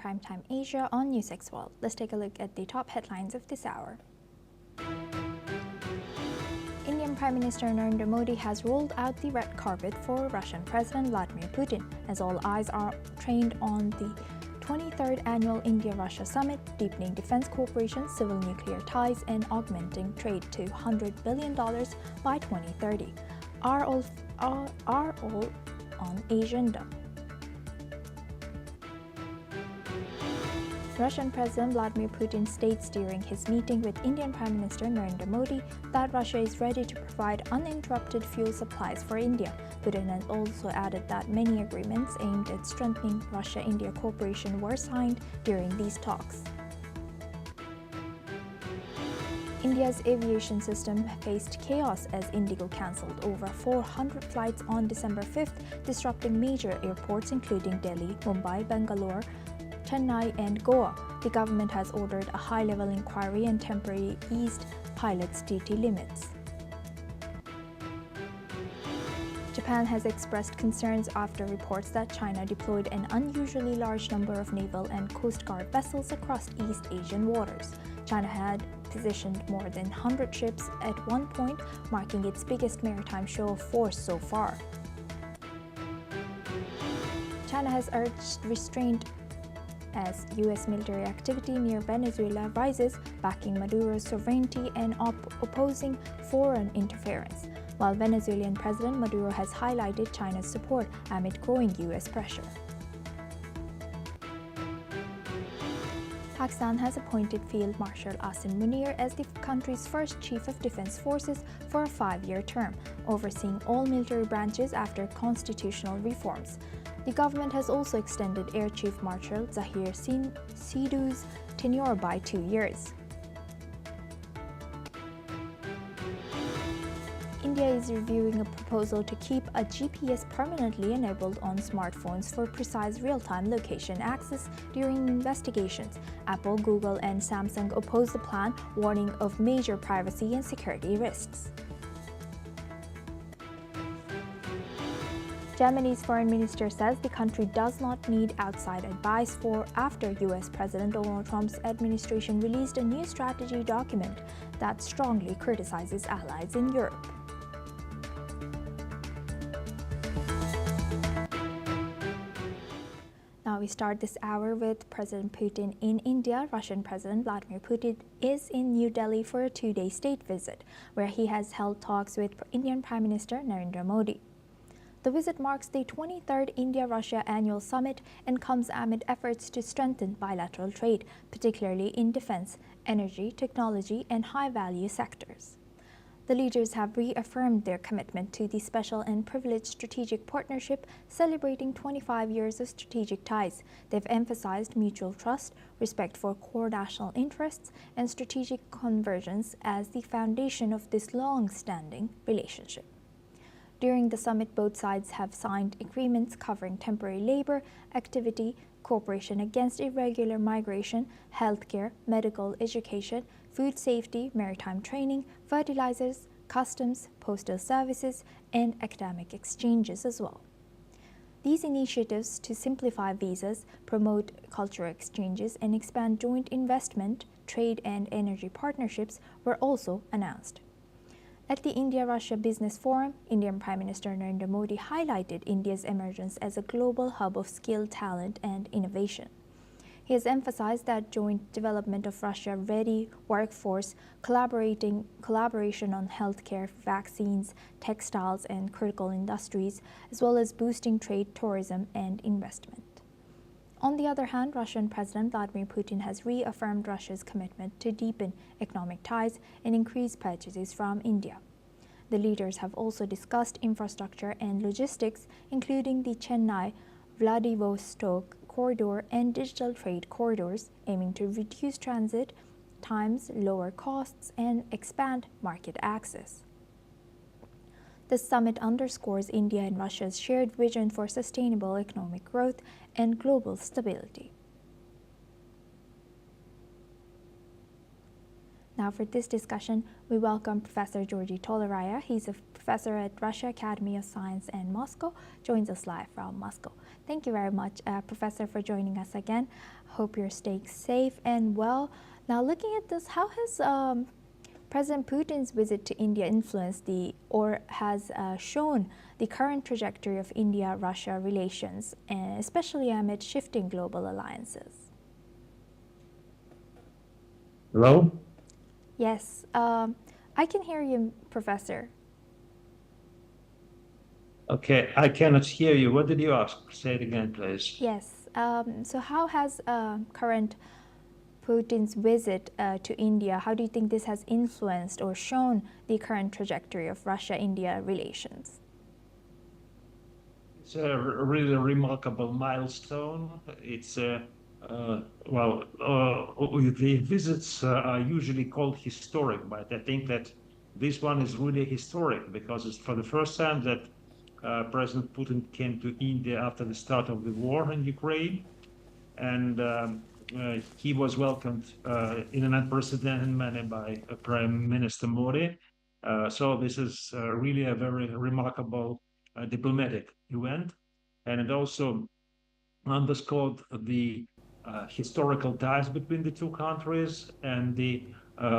Primetime Asia on NewsX World. Let's take a look at the top headlines of this hour. Indian Prime Minister Narendra Modi has rolled out the red carpet for Russian President Vladimir Putin, as all eyes are trained on the 23rd Annual India-Russia Summit, deepening defense cooperation, civil nuclear ties, and augmenting trade to $100 billion by 2030 are all on agenda. Russian President Vladimir Putin states during his meeting with Indian Prime Minister Narendra Modi that Russia is ready to provide uninterrupted fuel supplies for India. Putin has also added that many agreements aimed at strengthening Russia-India cooperation were signed during these talks. India's aviation system faced chaos as Indigo cancelled over 400 flights on December 5th, disrupting major airports including Delhi, Mumbai, Bangalore, Chennai and Goa. The government has ordered a high-level inquiry and temporarily eased pilots' duty limits. Japan has expressed concerns after reports that China deployed an unusually large number of naval and coast guard vessels across East Asian waters. China had positioned more than 100 ships at one point, marking its biggest maritime show of force so far. China has urged restraint as U.S. military activity near Venezuela rises, backing Maduro's sovereignty and opposing foreign interference, while Venezuelan President Maduro has highlighted China's support amid growing U.S. pressure. Pakistan has appointed Field Marshal Asim Munir as the country's first Chief of Defense Forces for a 5-year term, overseeing all military branches after constitutional reforms. The government has also extended Air Chief Marshal Zahir Sidhu's tenure by 2 years. India is reviewing a proposal to keep a GPS permanently enabled on smartphones for precise real-time location access during investigations. Apple, Google, and Samsung oppose the plan, warning of major privacy and security risks. Germany's foreign minister says the country does not need outside advice after U.S. President Donald Trump's administration released a new strategy document that strongly criticizes allies in Europe. Now we start this hour with President Putin in India. Russian President Vladimir Putin is in New Delhi for a 2-day state visit, where he has held talks with Indian Prime Minister Narendra Modi. The visit marks the 23rd India-Russia Annual Summit and comes amid efforts to strengthen bilateral trade, particularly in defense, energy, technology, and high-value sectors. The leaders have reaffirmed their commitment to the special and privileged strategic partnership, celebrating 25 years of strategic ties. They've emphasized mutual trust, respect for core national interests, and strategic convergence as the foundation of this long-standing relationship. During the summit, both sides have signed agreements covering temporary labor, activity, cooperation against irregular migration, healthcare, medical education, food safety, maritime training, fertilizers, customs, postal services, and academic exchanges as well. These initiatives to simplify visas, promote cultural exchanges, and expand joint investment, trade, and energy partnerships were also announced. At the India-Russia Business Forum, Indian Prime Minister Narendra Modi highlighted India's emergence as a global hub of skill, talent, and innovation. He has emphasized that joint development of Russia-ready workforce, collaboration on healthcare, vaccines, textiles, and critical industries, as well as boosting trade, tourism, and investment. On the other hand, Russian President Vladimir Putin has reaffirmed Russia's commitment to deepen economic ties and increase purchases from India. The leaders have also discussed infrastructure and logistics, including the Chennai-Vladivostok corridor and digital trade corridors, aiming to reduce transit times, lower costs, and expand market access. The summit underscores India and Russia's shared vision for sustainable economic growth and global stability. Now for this discussion, we welcome Professor Georgi Toleraya. He's a professor at Russia Academy of Science in Moscow, joins us live from Moscow. Thank you very much, Professor, for joining us again. Hope you're staying safe and well. Now looking at this, how has President Putin's visit to India influenced or has shown the current trajectory of India-Russia relations, especially amid shifting global alliances? Hello? Yes, I can hear you, Professor. Okay, I cannot hear you. What did you ask? Say it again, please. Yes, so how has current Putin's visit to India, how do you think this has influenced or shown the current trajectory of Russia-India relations? It's a really remarkable milestone. It's the visits are usually called historic, but I think that this one is really historic because it's for the first time that President Putin came to India after the start of the war in Ukraine, and he was welcomed in an unprecedented manner by Prime Minister Modi. So this is really a very remarkable diplomatic event, and it also underscored the historical ties between the two countries and the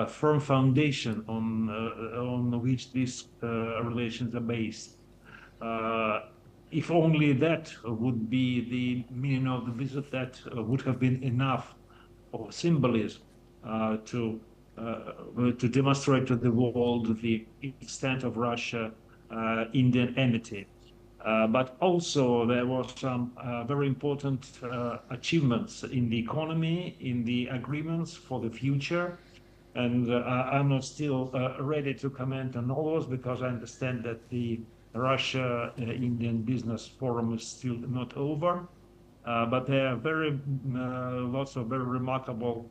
firm foundation on which these relations are based. If only that would be the meaning of the visit, that would have been enough of symbolism to demonstrate to the world the extent of Russia-Indian enmity. But also there was some very important achievements in the economy, in the agreements for the future. And I'm not still ready to comment on all those because I understand that the Russia-Indian Business Forum is still not over. But there are lots of very remarkable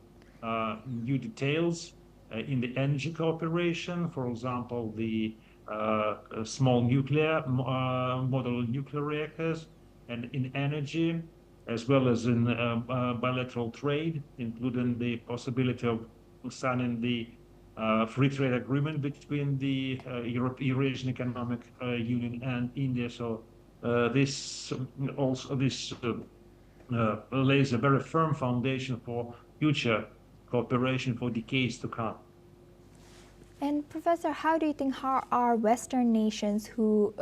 new details in the energy cooperation. For example, the small modular nuclear reactors, and in energy, as well as in bilateral trade, including the possibility of signing the free trade agreement between the Eurasian Economic Union and India. So this lays a very firm foundation for future cooperation for decades to come. And Professor, how do you think how are Western nations who,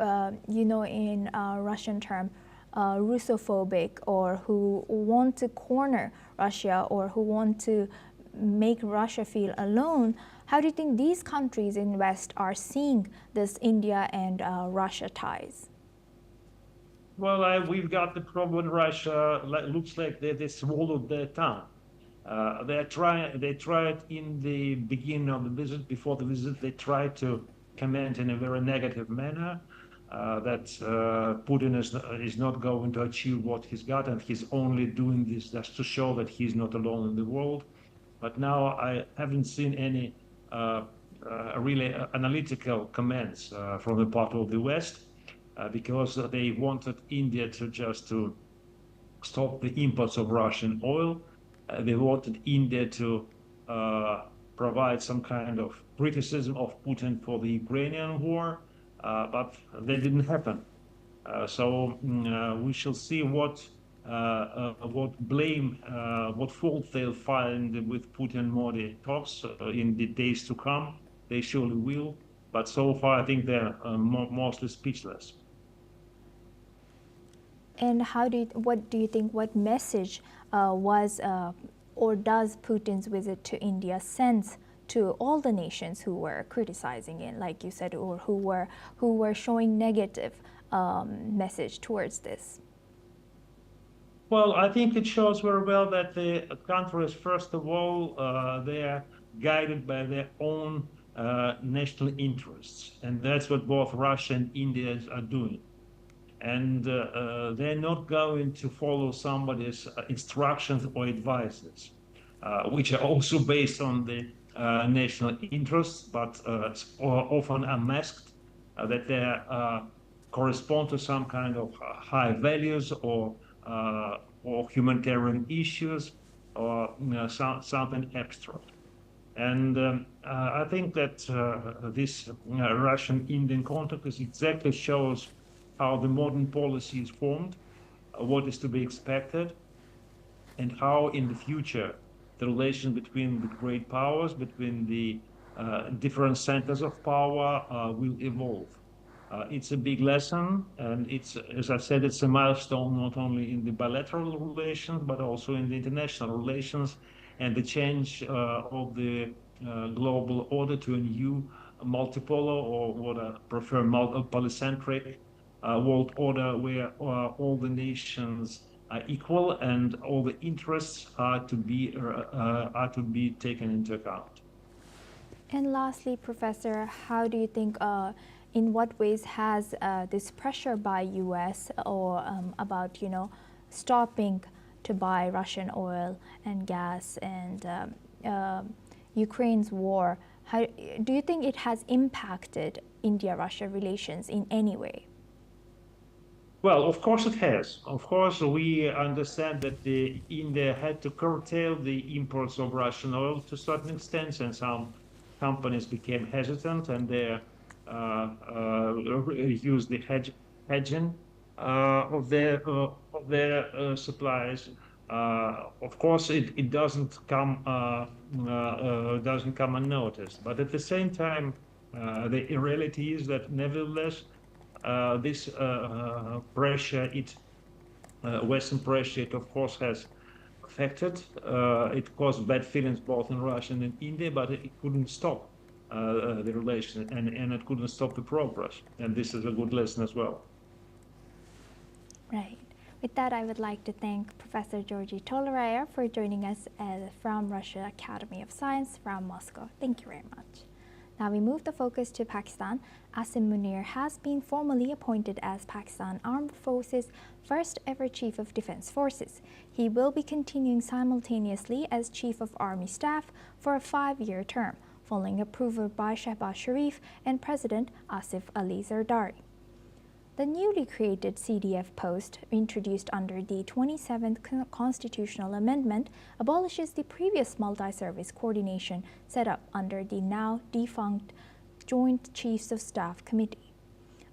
in Russian term, Russophobic, or who want to corner Russia or who want to make Russia feel alone, how do you think these countries in West are seeing this India and Russia ties? Well, we've got the problem with Russia. Looks like they swallowed their tongue. They tried in the beginning of the visit, before the visit, they tried to comment in a very negative manner that Putin is not going to achieve what he's got, and he's only doing this just to show that he's not alone in the world. But now I haven't seen any really analytical comments from the part of the West because they wanted India to stop the imports of Russian oil. They wanted India to provide some kind of criticism of Putin for the Ukrainian war, but that didn't happen. So we shall see what blame, what fault they'll find with Putin-Modi talks in the days to come. They surely will, but so far I think they're mostly speechless. And what do you think, what message was or does Putin's visit to India send to all the nations who were criticizing it, like you said, or who were showing negative message towards this? Well, I think it shows very well that the countries, first of all, they are guided by their own national interests, and that's what both Russia and India are doing. And they're not going to follow somebody's instructions or advices, which are also based on the national interests, but often unmasked, that they correspond to some kind of high values or humanitarian issues or something abstract. And I think that this Russian-Indian contact is exactly shows how the modern policy is formed, what is to be expected, and how in the future the relation between the great powers, between the different centers of power will evolve. It's a big lesson, and it's, as I said, it's a milestone not only in the bilateral relations, but also in the international relations and the change of the global order to a new multipolar, or what I prefer, polycentric world order, where all the nations are equal and all the interests are to be taken into account. And lastly, Professor, how do you think, in what ways has this pressure by U.S. or about, stopping to buy Russian oil and gas and Ukraine's war, how do you think it has impacted India-Russia relations in any way? Well, of course it has. Of course, we understand that India had to curtail the imports of Russian oil to a certain extent, and some companies became hesitant and they used the hedging of their supplies. Of course, it doesn't come unnoticed. But at the same time, the reality is that nevertheless, this pressure, Western pressure, it of course has affected. It caused bad feelings both in Russia and in India, but it couldn't stop the relation, and it couldn't stop the progress. And this is a good lesson as well. Right. With that, I would like to thank Professor Georgy Tolerayer for joining us from Russia Academy of Science from Moscow. Thank you very much. Now we move the focus to Pakistan. Asim Munir has been formally appointed as Pakistan Armed Forces' first ever Chief of Defense Forces. He will be continuing simultaneously as Chief of Army Staff for a 5-year term, following approval by Shehbaz Sharif and President Asif Ali Zardari. The newly created CDF post, introduced under the 27th Constitutional Amendment, abolishes the previous multi-service coordination set up under the now defunct Joint Chiefs of Staff Committee.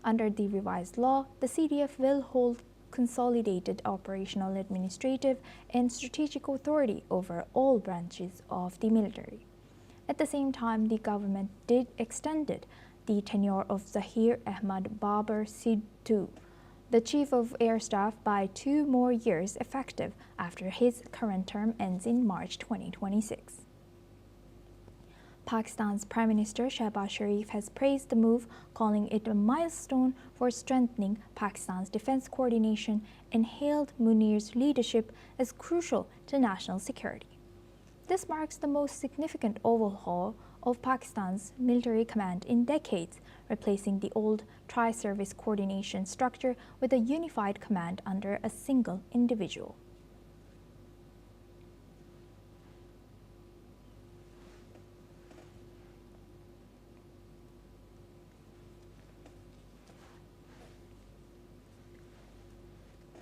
Under the revised law, the CDF will hold consolidated operational, administrative, and strategic authority over all branches of the military. At the same time, the government did extended the tenure of Zahir Ahmad Babar Sidhu, the Chief of Air Staff, by 2 more years, effective after his current term ends in March 2026. Pakistan's Prime Minister Shehbaz Sharif has praised the move, calling it a milestone for strengthening Pakistan's defense coordination, and hailed Munir's leadership as crucial to national security. This marks the most significant overhaul of Pakistan's military command in decades, replacing the old tri-service coordination structure with a unified command under a single individual.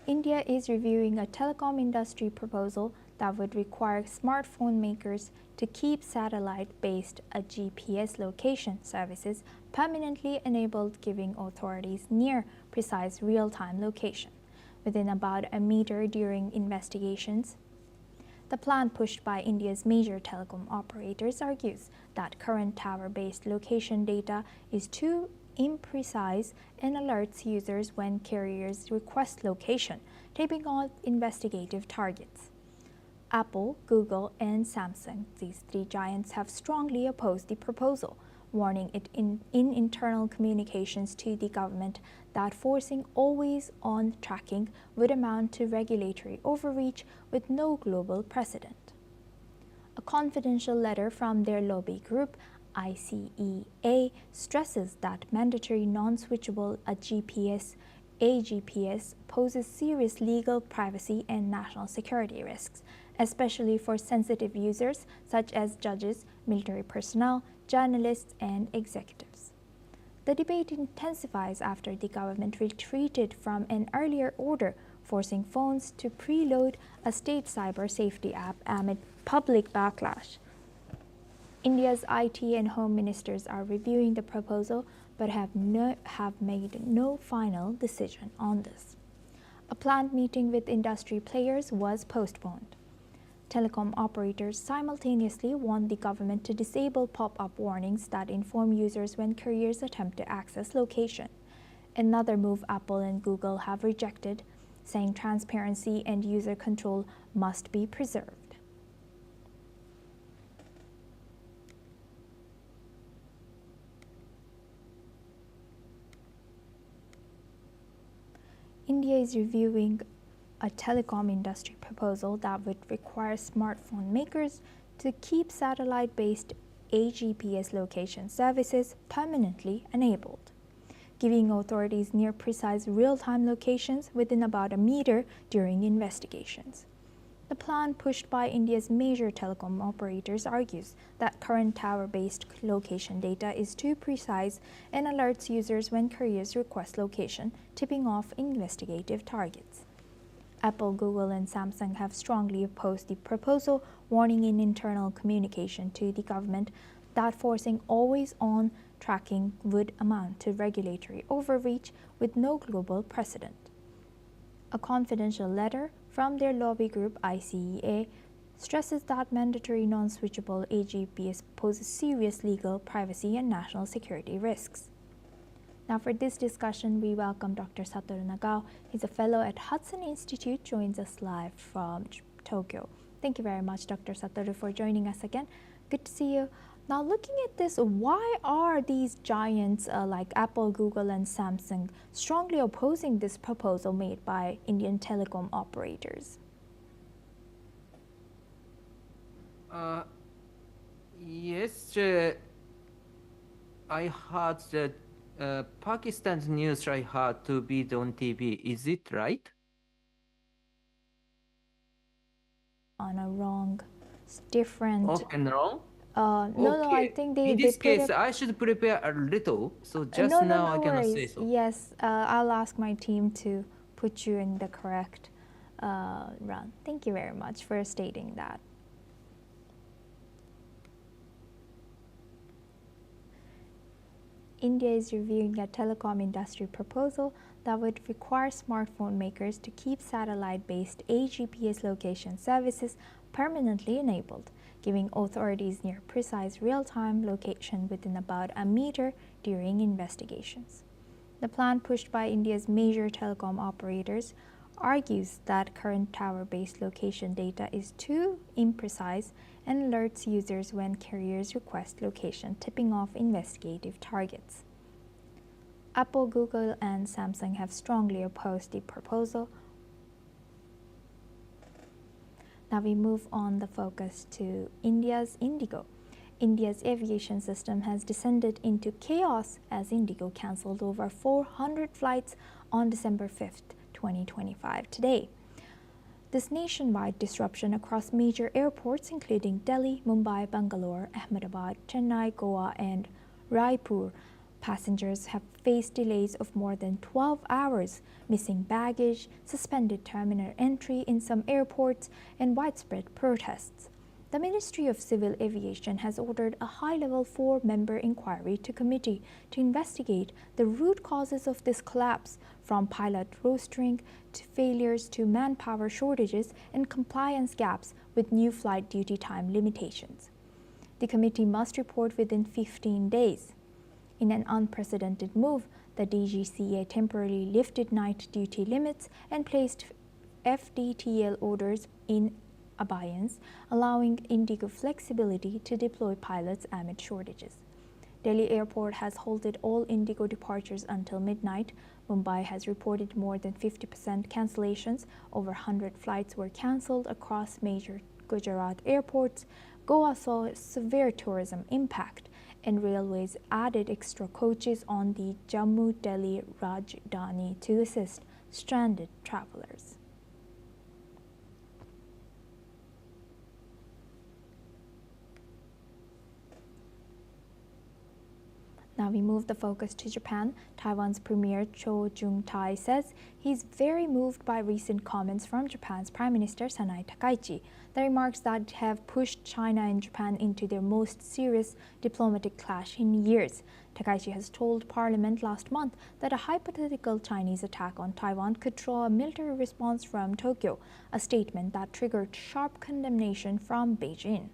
India is reviewing a telecom industry proposal that would require smartphone makers to keep satellite-based GPS location services permanently enabled, giving authorities near precise real-time location within about a meter during investigations. The plan, pushed by India's major telecom operators, argues that current tower-based location data is too imprecise and alerts users when carriers request location, taping off investigative targets. Apple, Google, and Samsung, these 3 giants, have strongly opposed the proposal, warning it in internal communications to the government that forcing always-on tracking would amount to regulatory overreach with no global precedent. A confidential letter from their lobby group, ICEA, stresses that mandatory non-switchable AGPS poses serious legal, privacy, and national security risks, especially for sensitive users such as judges, military personnel, journalists, and executives. The debate intensifies after the government retreated from an earlier order forcing phones to preload a state cyber safety app amid public backlash. India's IT and Home Ministers are reviewing the proposal but have made no final decision on this. A planned meeting with industry players was postponed. Telecom operators simultaneously want the government to disable pop-up warnings that inform users when couriers attempt to access location. Another move Apple and Google have rejected, saying transparency and user control must be preserved. India is reviewing a telecom industry proposal that would require smartphone makers to keep satellite-based AGPS location services permanently enabled, giving authorities near precise real-time locations within about a meter during investigations. The plan pushed by India's major telecom operators argues that current tower-based location data is too precise and alerts users when couriers request location, tipping off investigative targets. Apple, Google, and Samsung have strongly opposed the proposal, warning in internal communication to the government that forcing always-on tracking would amount to regulatory overreach with no global precedent. A confidential letter from their lobby group ICEA stresses that mandatory non-switchable AGPS poses serious legal, privacy, and national security risks. Now for this discussion, we welcome Dr. Satoru Nagao. He's a fellow at Hudson Institute, joins us live from Tokyo. Thank you very much, Dr. Satoru, for joining us again. Good to see you. Now looking at this, why are these giants like Apple, Google, and Samsung strongly opposing this proposal made by Indian telecom operators? Yes, I heard that Pakistan's news I heard to be on TV. Is it right? On a wrong, it's different. Okay, no? No, I think In they this put case, it. I should prepare a little. So just No, now no I cannot say worries. so. Yes, I'll ask my team to put you in the correct run. Thank you very much for stating that. India is reviewing a telecom industry proposal that would require smartphone makers to keep satellite-based AGPS location services permanently enabled, giving authorities near precise real-time location within about a meter during investigations. The plan pushed by India's major telecom operators argues that current tower-based location data is too imprecise and alerts users when carriers request location, tipping off investigative targets. Apple, Google, and Samsung have strongly opposed the proposal. Now we move on the focus to India's Indigo. India's aviation system has descended into chaos as Indigo cancelled over 400 flights on December 5th, 2025 today. This nationwide disruption across major airports including Delhi, Mumbai, Bangalore, Ahmedabad, Chennai, Goa, and Raipur. Passengers have faced delays of more than 12 hours, missing baggage, suspended terminal entry in some airports, and widespread protests. The Ministry of Civil Aviation has ordered a high-level 4-member inquiry to committee to investigate the root causes of this collapse, from pilot rostering to failures to manpower shortages and compliance gaps with new flight duty time limitations. The committee must report within 15 days. In an unprecedented move, the DGCA temporarily lifted night duty limits and placed FDTL orders in abeyance, allowing Indigo flexibility to deploy pilots amid shortages. Delhi Airport has halted all Indigo departures until midnight. Mumbai has reported more than 50% cancellations. Over 100 flights were cancelled across major Gujarat airports. Goa saw a severe tourism impact, and railways added extra coaches on the Jammu-Delhi Rajdhani to assist stranded travelers. Now we move the focus to Japan. Taiwan's Premier Cho Jung-tae says he's very moved by recent comments from Japan's Prime Minister Sanai Takaichi, the remarks that have pushed China and Japan into their most serious diplomatic clash in years. Takaichi has told Parliament last month that a hypothetical Chinese attack on Taiwan could draw a military response from Tokyo, a statement that triggered sharp condemnation from Beijing.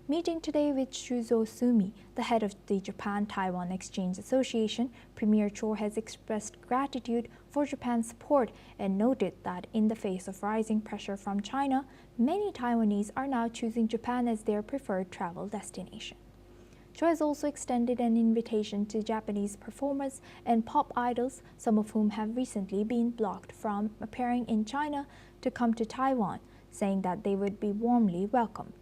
Meeting today with Shuzo Sumi, the head of the Japan-Taiwan Exchange Association, Premier Cho has expressed gratitude for Japan's support and noted that in the face of rising pressure from China, many Taiwanese are now choosing Japan as their preferred travel destination. Cho has also extended an invitation to Japanese performers and pop idols, some of whom have recently been blocked from appearing in China, to come to Taiwan, saying that they would be warmly welcomed.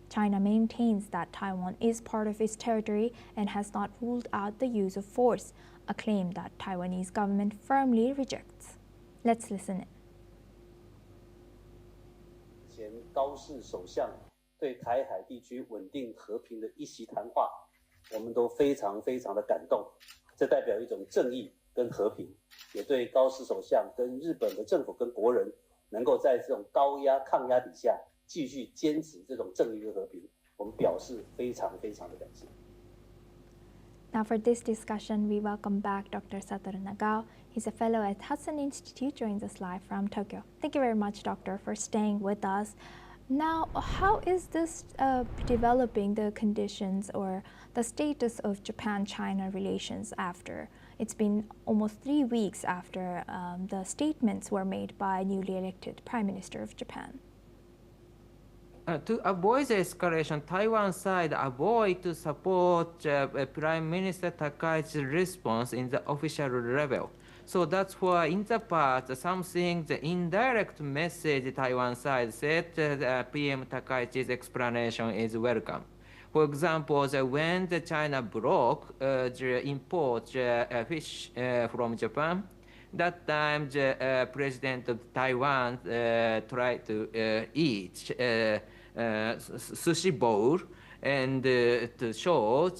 China maintains that Taiwan is part of its territory and has not ruled out the use of force, a claim that Taiwanese government firmly rejects. Let's listen in. 前高市首相对台海地区稳定和平的一席谈话，我们都非常的感动。这代表一种正义跟和平，也对高市首相跟日本的政府跟国人能够在这种高压抗压底下继续坚持这种正义跟和平，我们表示非常的感谢。Now for this discussion, we welcome back Dr. Satoru Nagao. He's a fellow at Hudson Institute, joins us live from Tokyo. Thank you very much, Doctor, for staying with us. Now, how is this developing the conditions or the status of Japan-China relations after? It's been almost 3 weeks after the statements were made by newly elected Prime Minister of Japan. To avoid the escalation, Taiwan side avoid to support Prime Minister Takaichi's response in the official level. So that's why in the past, the indirect message Taiwan side said PM Takaichi's explanation is welcome. For example, when the China blocked the import fish from Japan, that time the president of Taiwan tried to eat sushi bowl and to show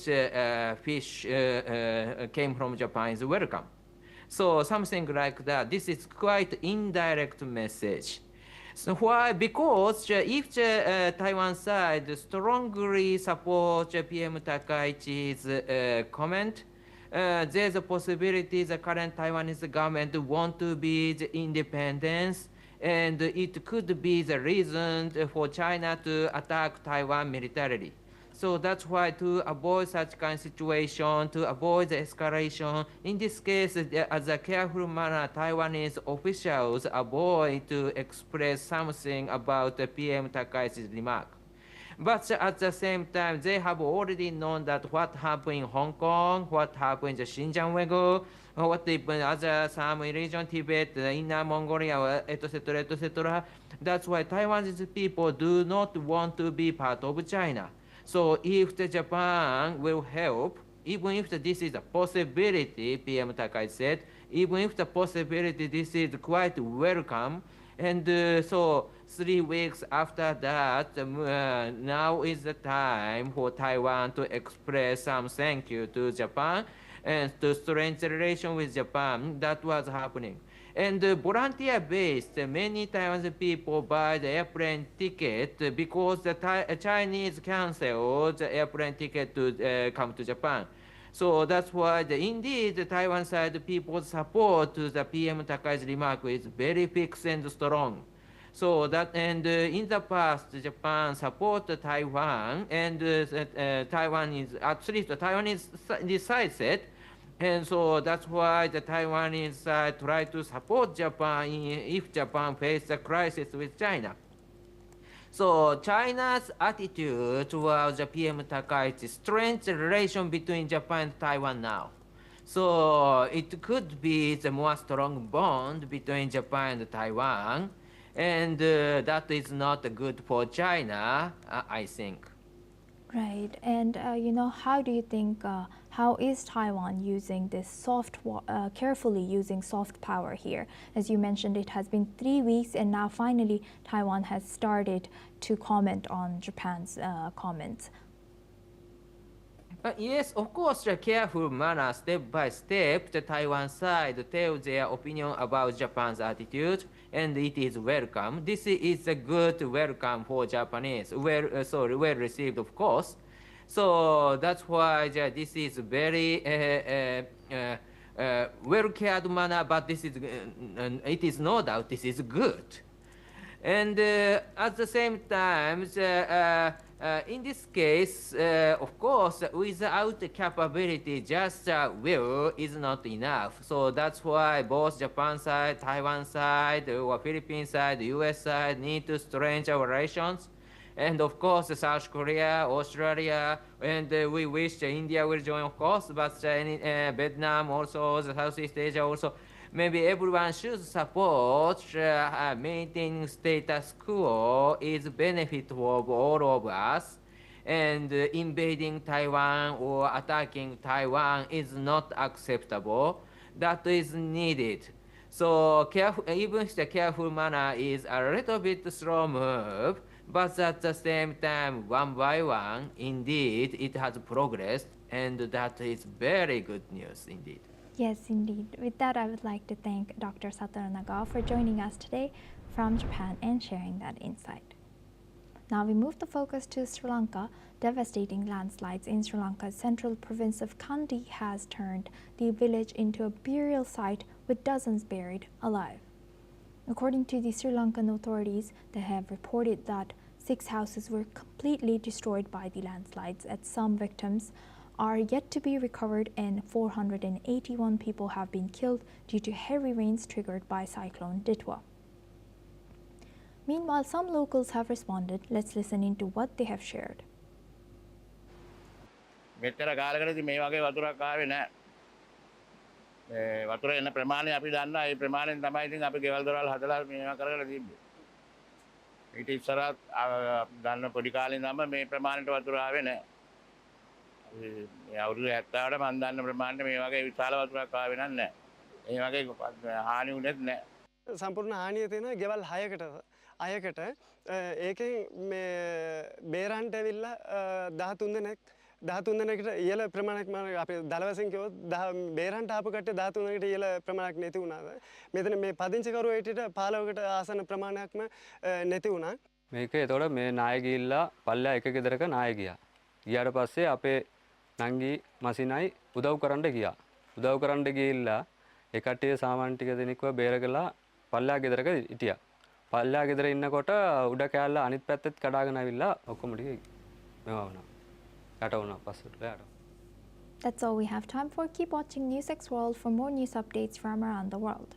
fish came from Japan is welcome. So something like that. This is quite indirect message. So why? Because if the Taiwan side strongly supports PM Takaichi's comment, there's a possibility the current Taiwanese government want to be the independence, and it could be the reason for China to attack Taiwan militarily. So that's why to avoid such kind of situation, to avoid the escalation, in this case, as a careful manner, Taiwanese officials avoid to express something about the PM Takaichi's remark. But at the same time, they have already known that what happened in Hong Kong, what happened in Xinjiang Uyghur, what happened in other some region, Tibet, Inner Mongolia, etc., etc. That's why Taiwanese people do not want to be part of China. So if the Japan will help, even if this is a possibility, PM Takaichi said, even if the possibility, this is quite welcome. And so 3 weeks after that, now is the time for Taiwan to express some thank you to Japan and to strengthen relation with Japan. That was happening. And volunteer-based, many Taiwanese people buy the airplane ticket because the Chinese canceled the airplane ticket to come to Japan. So that's why indeed the Taiwan side people's support to the PM Takaichi's remark is very fixed and strong. So that, and in the past, Japan supported Taiwan, and Taiwan is, at least the Taiwanese side said, and so that's why the Taiwanese side try to support Japan if Japan faces a crisis with China. So China's attitude towards the PM Takaichi strengthens the relation between Japan and Taiwan now. So it could be the more strong bond between Japan and Taiwan, and that is not good for China, I think. Right, and how do you think, how is Taiwan using this carefully using soft power here? As you mentioned, it has been 3 weeks, and now finally Taiwan has started to comment on Japan's comments. Yes, of course, the careful manner, step by step, the Taiwan side tell their opinion about Japan's attitude, and it is welcome. This is a good welcome for Japanese, well received, of course. So that's why this is very well cared manner, but this is it is no doubt this is good. And at the same time, in this case, of course, without the capability, just will is not enough. So that's why both Japan side, Taiwan side, or Philippine side, US side need to strengthen our relations. And of course, South Korea, Australia, and we wish India will join, of course, but Vietnam also, the Southeast Asia also. Maybe everyone should support maintaining status quo is benefit of all of us, and invading Taiwan or attacking Taiwan is not acceptable. That is needed. So even if the careful manner is a little bit slow move, but at the same time, one by one, indeed, it has progressed, and that is very good news indeed. Yes, indeed. With that, I would like to thank Dr. Satoru Nagawa for joining us today from Japan and sharing that insight. Now we move the focus to Sri Lanka. Devastating landslides in Sri Lanka's central province of Kandy has turned the village into a burial site with dozens buried alive. According to the Sri Lankan authorities, they have reported that 6 houses were completely destroyed by the landslides, and some victims are yet to be recovered, and 481 people have been killed due to heavy rains triggered by Cyclone Ditwa. Meanwhile, some locals have responded. Let's listen into what they have shared. මෙච්චර කාලෙකදී මේ වගේ වතුරක් ආවේ නැහැ. මේ වතුර එන ප්‍රමාණය අපි දන්නා. ඒ ප්‍රමාණයෙන් තමයි ඉතින් අපි ගෙවල් දොරවල් හදලා මේවා කරගෙන තිබ්බේ. ඊට ඉස්සරහත් ගන්න පොඩි කාලේ ඉඳන්ම මේ ප්‍රමාණයට වතුර ආවේ නැහැ. මේ අවුරුදු 70ට මම දන්න ප්‍රමාණයට මේ වගේ විශාල වතුරක් ආවේ නැහැ. මේ වගේ හානි වුණෙත් නැහැ. සම්පූර්ණ හානිය තියෙනවා ගෙවල් 6කට අයකට ඒකෙන් මේ බේරන්ට ඇවිල්ලා 13 දෙනෙක්ට ඉහළ ප්‍රමාණයක් අපේ දල වශයෙන් කිව්වොත් බේරන්ට ආපු කට්ටිය 13 දෙනෙක්ට ඉහළ ප්‍රමාණයක් නැති වුණා. මෙතන මේ පදිංචිකරු හිටියට 15කට ආසන්න ප්‍රමාණයක්ම නැති වුණා. මේක එතකොට මේ නාය ගිහිල්ලා පල්ලා එක ගෙදරක නාය ගියා. ගියාට පස්සේ අපේ නංගි මසිනයි උදව් කරන්න ගියා. උදව් කරන්න ගිහිල්ලා ඒ කට්ටිය සාමාන්‍ය ටික දෙනෙක්ව බේරගලා පල්ලා ගෙදරක හිටියා. පල්ලා ගෙදර ඉන්නකොට උඩ කෑල්ල අනිත් පැත්තෙත් කඩාගෙන ආවිල්ලා ඔක්කොම ටික මේවා වුණා. යට වුණා පස්සට යට. That's all we have time for. Keep watching NewsX World for more news updates from around the world.